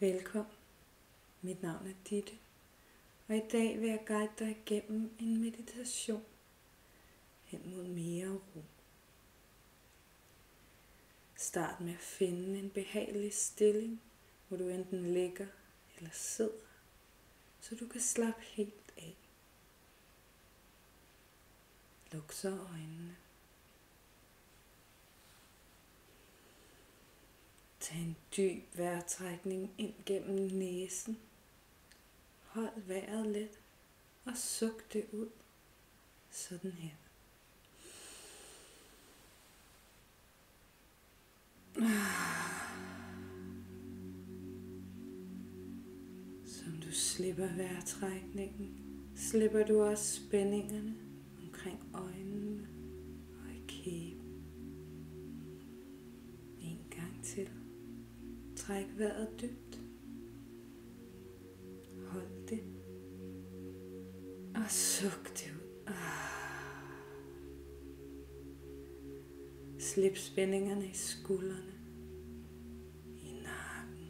Velkommen, mit navn er Ditte, og i dag vil jeg guide dig igennem en meditation hen mod mere ro. Start med at finde en behagelig stilling, hvor du enten ligger eller sidder, så du kan slappe helt af. Luk så øjnene. Tag en dyb vejrtrækning ind gennem næsen. Hold vejret let og suk det ud. Sådan her. Som du slipper vejrtrækningen, slipper du også spændingerne omkring øjnene og i kæben. En gang til. Træk vejret dybt. Hold det. Og suk det ud. Slip spændingerne i skuldrene. I nakken.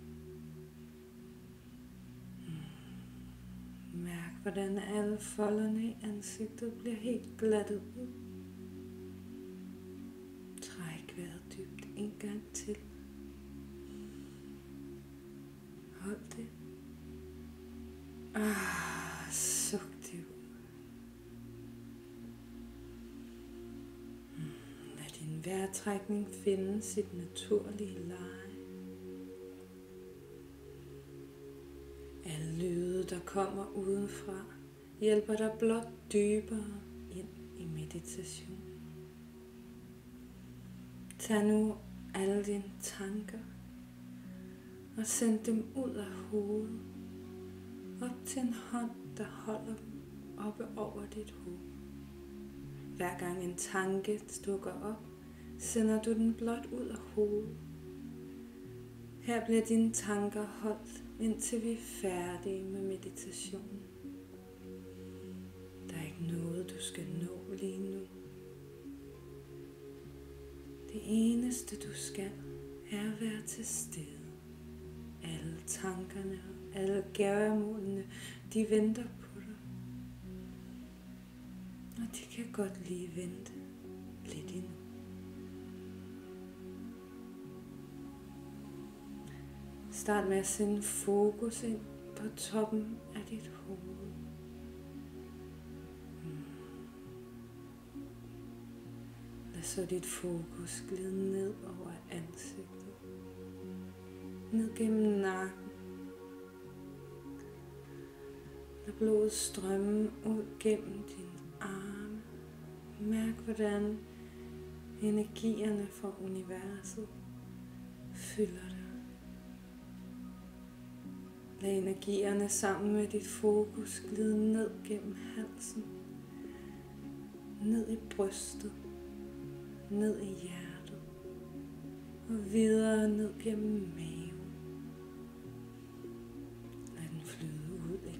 Mærk, hvordan alle folderne i ansigtet bliver helt glattet ud. Træk vejret dybt en gang til. Hold det. Suk det ud. Lad din vejrtrækning finde sit naturlige leje. Alle lyde, der kommer udenfra, hjælper dig blot dybere ind i meditation. Tag nu alle dine tanker og send dem ud af hovedet, op til en hånd, der holder dem oppe over dit hoved. Hver gang en tanke dukker op, sender du den blot ud af hovedet. Her bliver dine tanker holdt, indtil vi er færdige med meditationen. Der er ikke noget, du skal nå lige nu. Det eneste, du skal, er at være til stede. Alle tankerne og alle gæremålene, de venter på dig. Og de kan godt lige vente lidt endnu. Start med at sende fokus ind på toppen af dit hoved. Lad så dit fokus glide ned over ansigtet. Ned gennem nakken. Lad blodet strømme ud gennem dine arme. Mærk, hvordan energierne fra universet fylder dig. Lad energierne sammen med dit fokus glide ned gennem halsen. Ned i brystet. Ned i hjertet. Og videre ned gennem maven.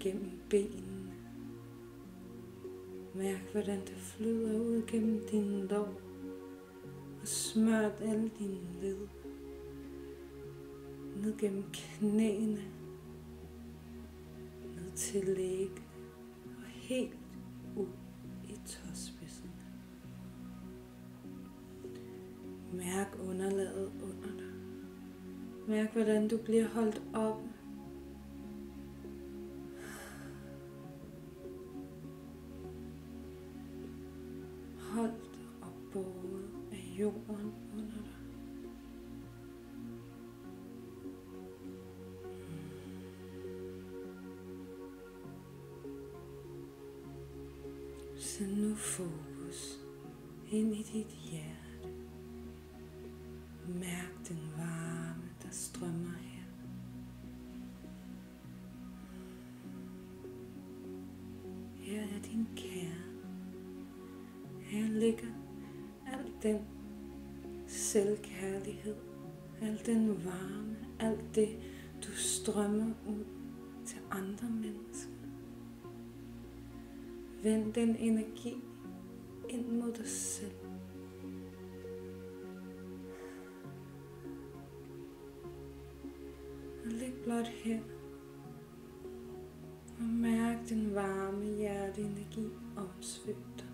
Gennem benene. Mærk, hvordan det flyder ud gennem dine lår og smør alle dine led. Ned gennem knæene, ned til læggene og helt ud i tåspidserne. Mærk underlaget under dig. Mærk, hvordan du bliver holdt oppe. Holdt og båret af jorden under dig. Send nu fokus ind i dit hjerte. Mærk den varme, der strømmer her. Her er din kerne. Her ligger al den selvkærlighed, al den varme, alt det, du strømmer ud til andre mennesker. Vend den energi ind mod dig selv. Og lig blot her. Og mærk den varme hjerteenergi omsvøbe dig.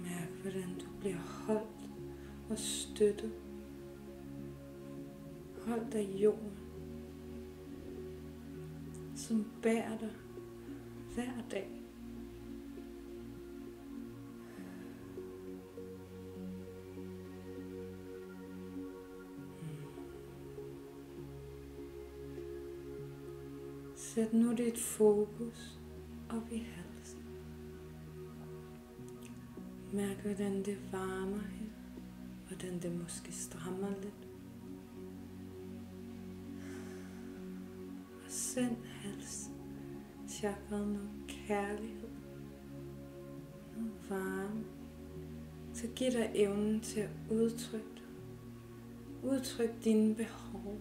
Mærk, hvordan du bliver holdt og støttet. Holdt af jorden, som bærer dig hver dag. Sæt nu dit fokus op i halsen. Mærk, hvordan det varmer her, hvordan det måske strammer lidt. Og send halschakraet noget kærlighed, noget varme. Så giv dig evnen til at udtrykke dig. Udtryk dine behov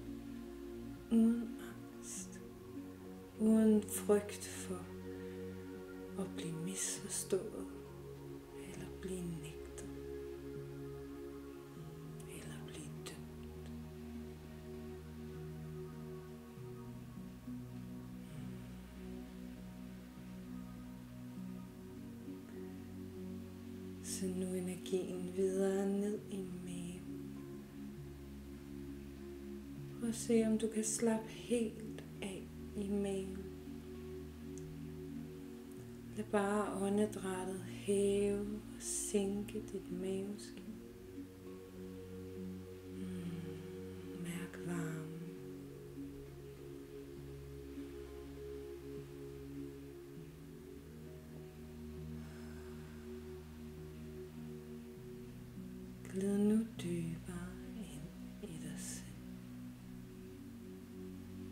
uden angst. Uden frygt for at blive misforstået, eller blive nægtet, eller blive dømt. Send nu energien videre ned i maven. Prøv at se, om du kan slappe helt af i maven. Lad bare åndedrættet hæve og sænke dit maveskin. Mærk varmen. Glid nu dybere ind i dig selv.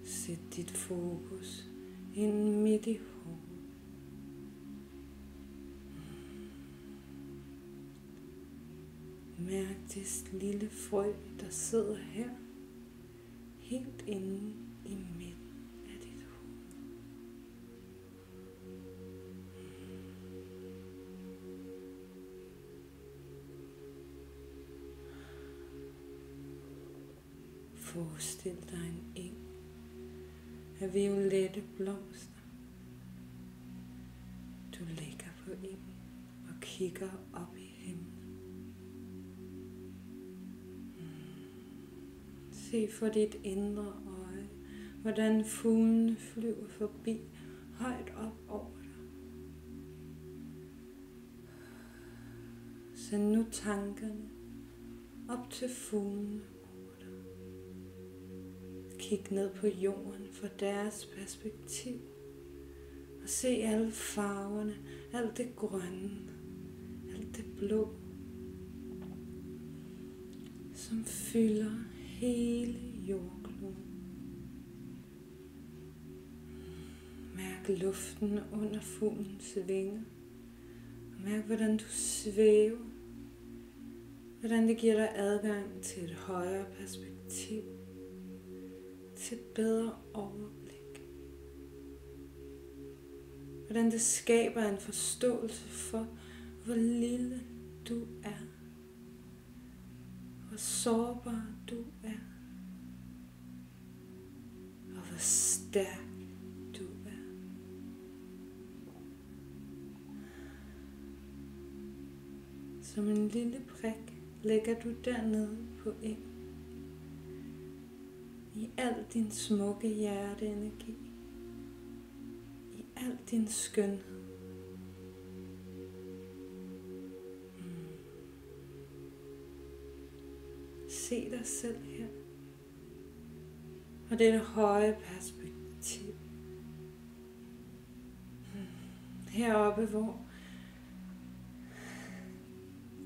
Sæt dit fokus ind midt i hovedet. Mærk det lille frø, der sidder her, helt inde i midten af dit hoved. Forestil dig en eng af violette blomster. Du ligger på engen og kigger op i himlen. Se for dit indre øje, hvordan fuglene flyver forbi højt op over dig. Send nu tankerne op til fuglene over dig. Kig ned på jorden fra deres perspektiv og se alle farverne, alt det grønne, alt det blå, som fylder hele jordkloden. Mærk luften under fuglens vinger. Mærk, hvordan du svæver. Hvordan det giver dig adgang til et højere perspektiv. Til et bedre overblik. Hvordan det skaber en forståelse for, hvor lille du er. Hvor sårbar du er, og hvor stærk du er. Som en lille prik lægger du dernede på engen, i al din smukke hjerteenergi, i al din skønhed. Se dig selv her, og det høje perspektiv. Heroppe, hvor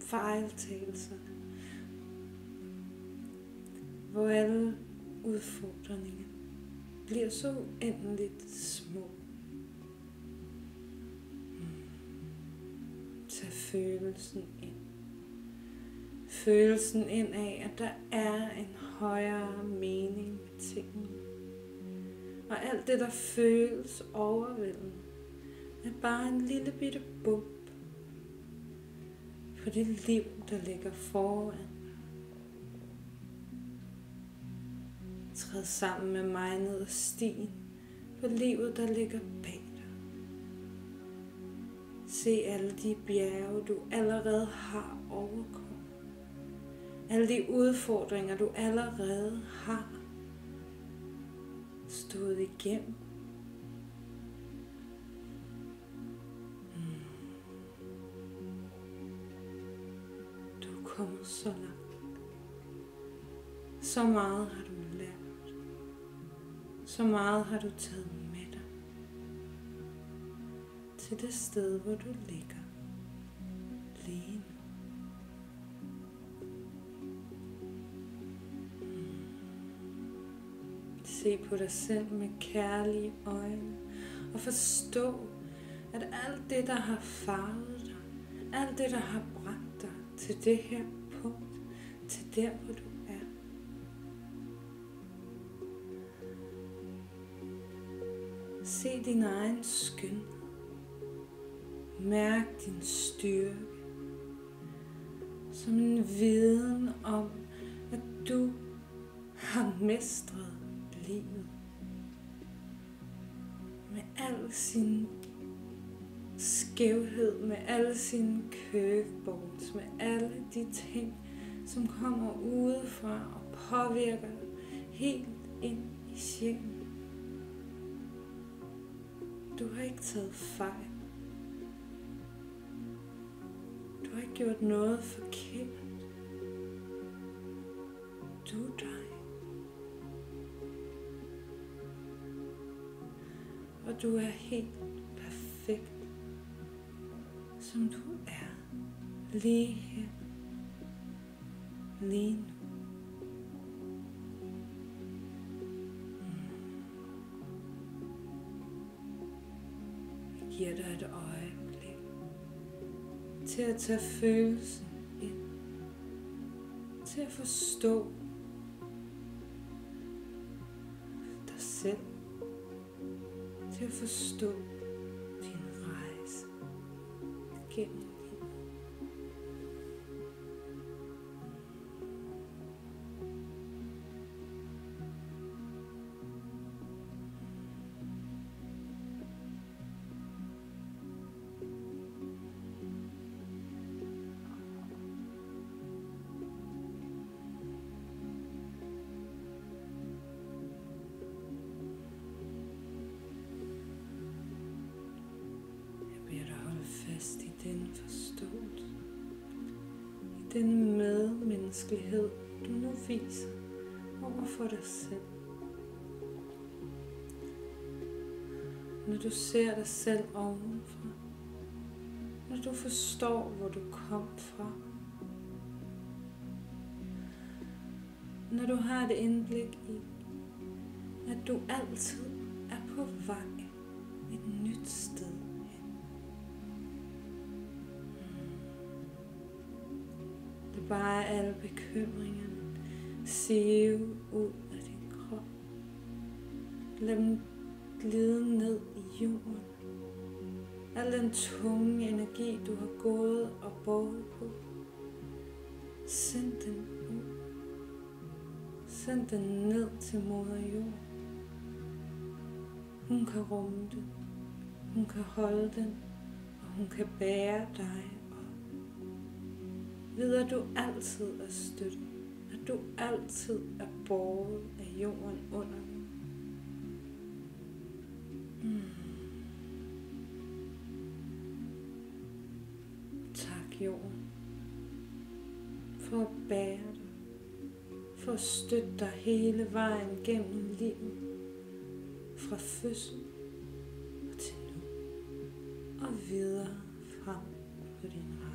fejltagelserne, hvor alle udfordringer bliver så uendeligt små. Tag følelsen ind. Følelsen ind af, at der er en højere mening med tingene. Og alt det, der føles overvældende, er bare en lille bitte bump på det liv, der ligger foran. Træd sammen med mig ned ad stien på livet, der ligger bag dig. Se alle de bjerge, du allerede har overkommet. Alle de udfordringer, du allerede har stået igennem. Du er kommet så langt. Så meget har du lært. Så meget har du taget med dig til det sted, hvor du ligger lige nu. Se på dig selv med kærlige øjne og forstå, at alt det, der har farvet dig, alt det, der har bragt dig til det her punkt, til der, hvor du er. Se din egen skønhed. Mærk din styrke som en viden om, at du har mestret livet med al sin skævhed, med alle sine curveballs, med alle de ting, som kommer udefra og påvirker dig helt ind i sjælen. Du har ikke taget fejl. Du har ikke gjort noget forkert. Du er dig. Og du er helt perfekt, som du er, lige her, lige nu. Jeg giver dig et øjeblik til at tage følelsen ind, til at forstå dig selv, til at forstå din rejse gennem livet. Fast i den forståelse, i den medmenneskelighed, du nu viser over for dig selv. Når du ser dig selv ovenfra, når du forstår, hvor du kom fra, når du har et indblik i, at du altid er på vej et nyt sted. Bare alle bekymringerne sive ud af din krop. Lad dem glide ned i jorden. Al den tunge energi, du har gået og båret på. Send den ud. Send den ned til moder jord. Hun kan rumme den. Hun kan holde den. Og hun kan bære dig. Ved at du altid er støttet, at du altid er båret af jorden under dig. Tak jorden, for at bære dig, for at støtte dig hele vejen gennem livet, fra fødsel og til nu, og videre frem på din rejse.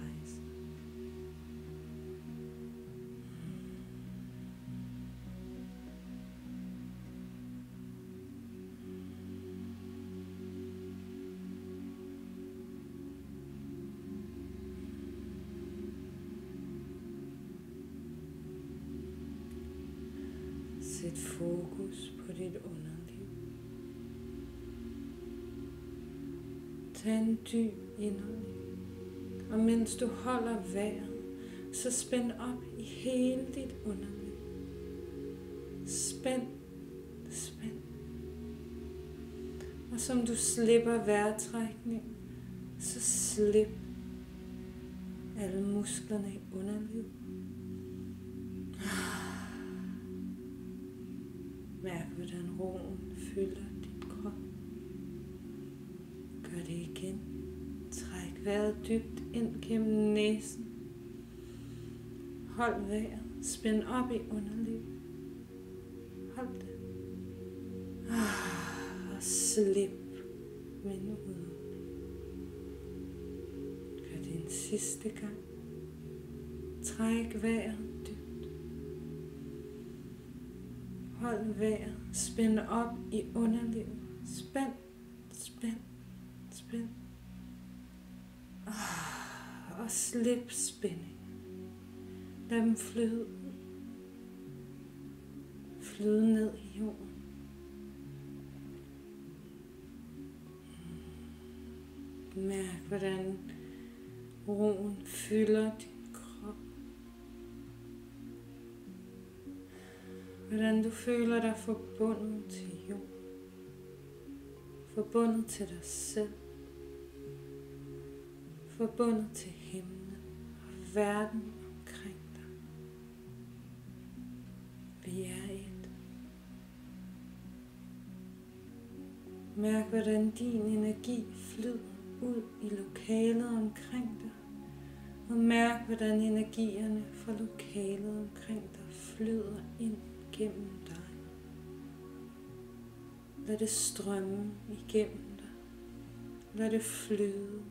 Sæt fokus på dit underliv. Tag en dyb indånding Og mens du holder vejret, så spænd op i hele dit underliv. Spænd, spænd. Og som du slipper vejrtrækningen, så slip alle musklerne i underlivet. Mærk, hvordan roen fylder din krop. Gør det igen. Træk vejret dybt ind gennem næsen. Hold vejret. Spænd op i underlivet. Hold det. Og slip med en udånding. Gør det en sidste gang. Træk vejret dybt. Hold vejret. Spænd op i underlivet. Spænd, spænd, spænd. Og slip spænding. Lad dem flyde ud. Flyde ned i jorden. Mærk, hvordan roen fylder din krop. Hvordan du føler dig forbundet til jorden. Forbundet til dig selv. Forbundet til himlen og verden omkring dig. Vi er et. Mærk, hvordan din energi flyder ud i lokalet omkring dig. Og mærk, hvordan energierne fra lokalet omkring dig flyder ind gennem dig. Lad det strømme igennem dig. Lad det flyde.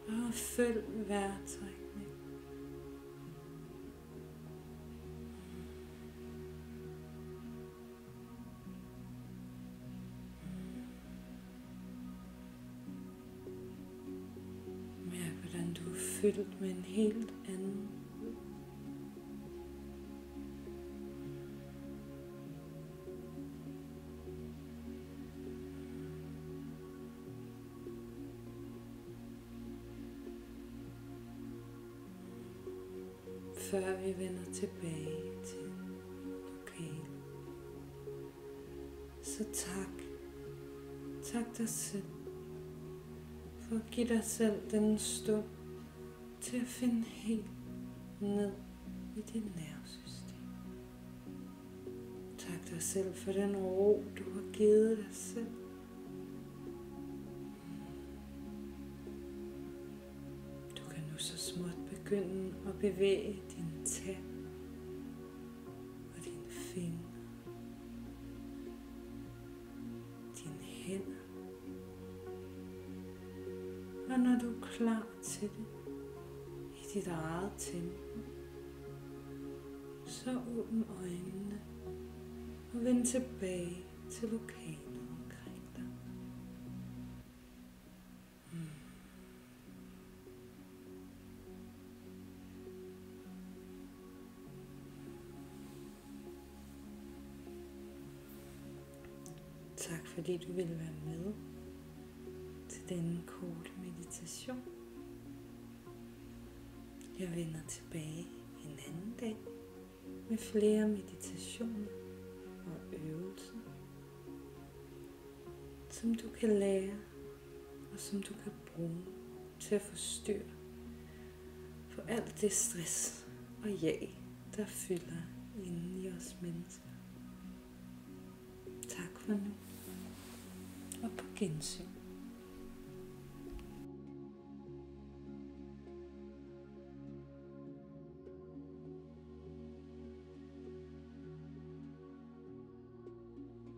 Og følg vejrtrækning. Mærk, hvordan du er fyldt med en helt anden ro. Før vi vender tilbage til lokalet. Så tak dig selv for at give dig selv den stund til at finde helt ned i dit nervesystem. Tak dig selv for den ro, du har givet dig selv. Du kan nu så småt begynde at bevæge dine tæer og dine fingre, dine hænder. Og når du er klar til det, i dit eget tempo, så åbn øjnene og vend tilbage til lokalet omkring dig. Tak fordi du ville være med til denne korte meditation. Jeg vender tilbage en anden dag med flere meditationer og øvelser, som du kan lære og som du kan bruge til at få styr på alt det stress og jag, der fylder inde i os mennesker. Tak for nu, og på gensyn.